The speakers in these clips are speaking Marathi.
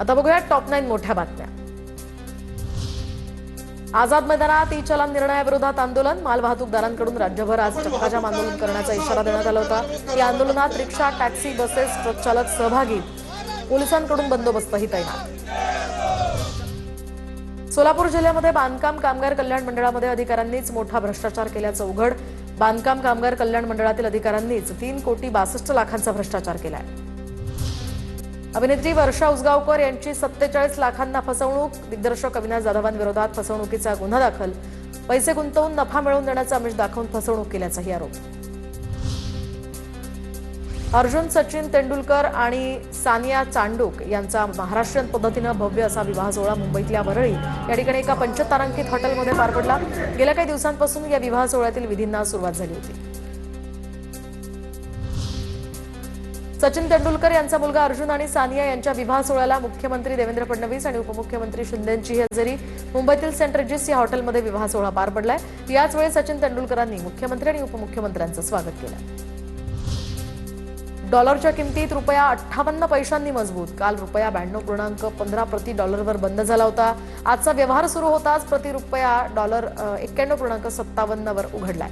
आता बघूया टॉप 9 मोठ्या बातम्या। आझाद मैदानात ई-चलन निर्णयाविरोधात आंदोलन। मालवाहतूकदारांकडून राज्यभर आज चक्काजाम आंदोलन करण्याचा इशारा देण्यात आला होता। या आंदोलनात रिक्षा, टॅक्सी, बसेस, ट्रक चालक सहभागी। पोलिसांकडून बंदोबस्तही तैनात। सोलापूर जिल्ह्यामध्ये बांधकाम कामगार कल्याण मंडळामध्ये अधिकाऱ्यांनीच मोठा भ्रष्टाचार केल्याचं उघड। बांधकाम कामगार कल्याण मंडळातील अधिकाऱ्यांनीच 3,62,62,00,000 भ्रष्टाचार केलाय। अभिनेत्री वर्षा उसगावकर यांची 47 लाखांना फसवणूक। दिग्दर्शक अविनाश जाधवांविरोधात फसवणुकीचा गुन्हा दाखल। पैसे गुंतवून नफा मिळवून देण्याचा आमिष दाखवून फसवणूक केल्याचाही आरोप। अर्जुन सचिन तेंडुलकर आणि सानिया चांडूक यांचा महाराष्ट्रीयन पद्धतीनं भव्य असा विवाह सोहळा मुंबईतल्या वरळी या ठिकाणी एका पंचतारांकित हॉटेलमध्ये पार पडला। गेल्या काही दिवसांपासून या विवाह सोहळ्यातील विधींना सुरुवात झाली होती। सचिन तेंडुलकर यांचा मुलगा अर्जुन आणि सानिया यांच्या विवाह सोहळ्याला मुख्यमंत्री देवेंद्र फडणवीस आणि उपमुख्यमंत्री शिंदेंची हजेरी। मुंबईतील सेंट रेजिस या हॉटेलमध्ये विवाह सोहळा पार पडलाय। याच वेळी सचिन तेंडुलकरांनी मुख्यमंत्री आणि उपमुख्यमंत्र्यांचं स्वागत केलं। डॉलरच्या किमतीत रुपया 58 पैशांनी मजबूत। काल रुपया 92.15 प्रति डॉलरवर बंद झाला होता। आजचा व्यवहार सुरू होताच प्रति रुपया डॉलर 91.57 वर उघडलाय।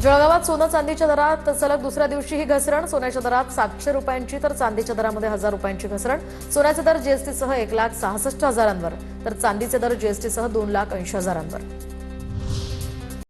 जळगावात सोनं चांदीच्या दरात सलग दुसऱ्या दिवशीही घसरण। सोन्याच्या दरात 700 रुपयांची तर चांदीच्या दरामध्ये 1000 रुपयांची घसरण। सोन्याचे दर जीएसटीसह 1,66,000 वर तर चांदीचे दर जीएसटीसह 2,80,000 वर।